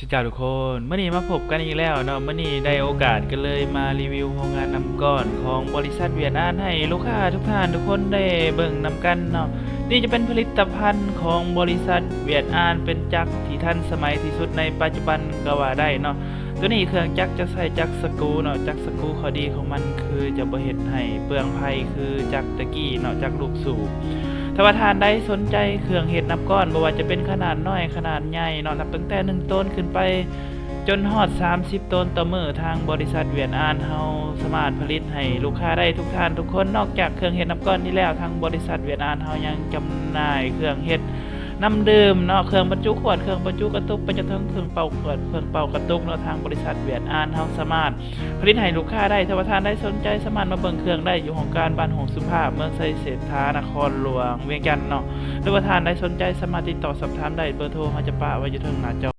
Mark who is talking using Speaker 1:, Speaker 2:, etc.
Speaker 1: สวัสดีทุกคนเมื่อนี้มาพบกันอีกแล้วเนาะเมื่อนี้ได้โอกาสก็เลยมารีวิวโรงงานน้ำก้อนของบริษัทเวียดนามให้ลูกค้าทุกท่านทุกคนได้เบิ่งนำกันเนาะนี่จะเป็นผลิตภัณฑ์ของบริษัทเวียดนามเป็นจักรที่ทันสมัยที่สุดในปัจจุบันก็ว่าได้เนาะตัวนี้เครื่องจักรจะใส่จักรสกรูเนาะจักรสกรูข้อดีของมันคือจะบ่เฮ็ดให้เปลืองไฟคือจักรตะกี้เนาะจักรลูกสูบถ้าว่าท่านใดสนใจเครื่องเฮ็ดน้ำก้อนบ่ว่าจะเป็นขนาดน้อยขนาดใหญ่เนาะนับตั้งแต่1ต้นขึ้นไปจนฮอด30ต้นต่อมื้อทางบริษัทเวียดนามเฮาสามารถผลิตให้ลูกค้าได้ทุกท่านทุกคนนอกจากเครื่องเฮ็ดน้ำก้อนนี้แล้วทางบริษัทเวียดนามเฮายังจำหน่ายเครื่องเฮ็ดน้ำดื่มเนาะเครื่องบรรจุขวดเครื่องบรรจุกระตุกไปจนถึงเครื่องเป่าขวดเครื่องเป่ากระตุกเนาะทางบริษัทเวียดนามเฮาสามารถผลิตให้ลูกค้าได้ถ้าว่าท่านได้สนใจสามารถมาเบิ่งเครื่องได้อยู่ของการบ้านหงสุภาพเมืองไซเศรษฐานครหลวงเวียงจันทน์เนาะหรือว่าท่านได้สนใจสามารถติดต่อสอบถามได้เบอร์โทรเฮาจะปะไว้อยู่ทางหน้าจอ